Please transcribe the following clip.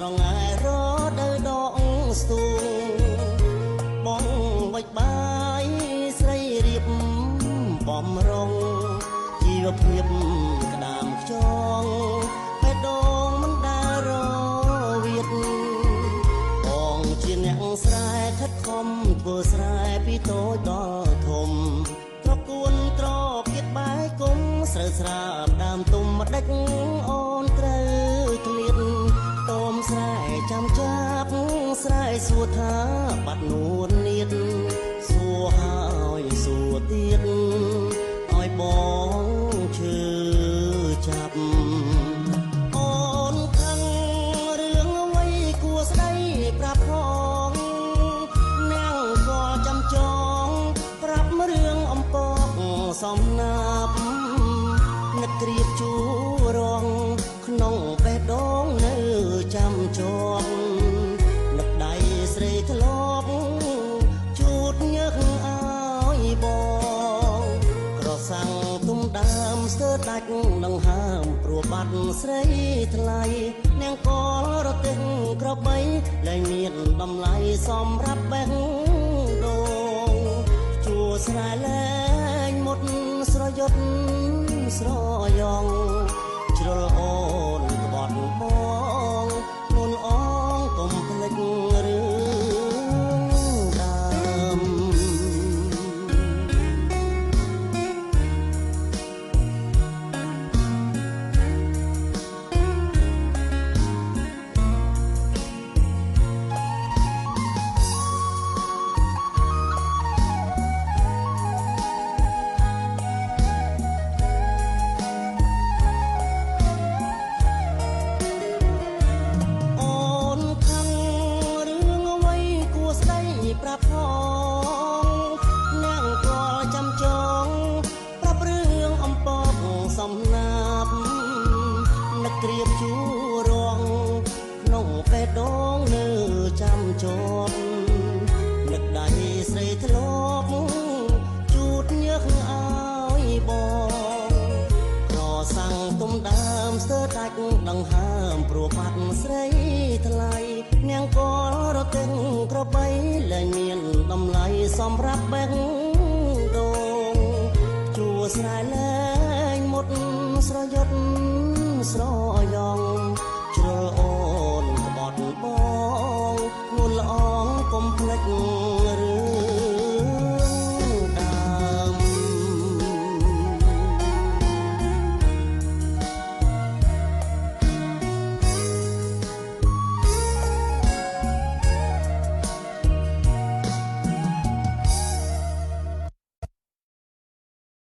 ស្រងាយរដូវដងស្ទូងបងវិចបាយស្រីរៀបបំរុងជីវភាពក្តាមខ្យងបេះដូងមិនដើររវិតបងជាអ្នកស្រែខិតខំធ្វើស្រែពីតូចដល់ធំត្រកួនត្រគៀតបែកគុំស្រូវស្រាបដើមទុំម្ដេចអូនត្រូវឃ្លាតតោមស្រែចាំចាប់ស្រែសួរថាបាត់នួននៀតសួរហើយសួរទៀតឲ្យបងឈឺចាប់អូនខឹងរឿងអ្វីគួរស្ដីប្រាប់ផងនាងក៏ចាំចងប្រាប់រឿងអំពកសំណាប់នឹកក្រៀបជួរងក្នុងបេះដូងនៅចាំជាប់នឹកដៃស្រីធ្លាប់ជូតញើសឲ្យបងក្រសាំងទុំដើមស្ទើរដាច់ដង្ហើមព្រោះបាត់ស្រីថ្លៃនាងកលរទេះក្របីលែងមានតម្លៃសម្រាប់បេះដូងជួស្រែលែងមុតស្រយុតស្រយ៉ងជ្រុលអូនក្បត់បងមុនអងកុំភ្លេចរឿងដើមប្រាប់ផងនាងក៏ចាំចងប្រាប់រឿងអំពកសំណាប់នឹកក្រៀបជួរងក្នុងបេះដូងនៅចាំជាប់នឹកដៃស្រីធ្លាប់ជូតញើសឲ្យបងក្រសាំងទុំដើមស្ទើរដាច់ដង្ហើមព្រោះបាត់ស្រីថ្លៃនាងក៏រទេះក្របីលែងមានតម្លៃសម្រាប់បេះដូងជួស្រែលែងមុតស្រយុតស្រយ៉ងជ្រុលអូនក្បត់បងនួនល្អងកុំភ្លេចរឿង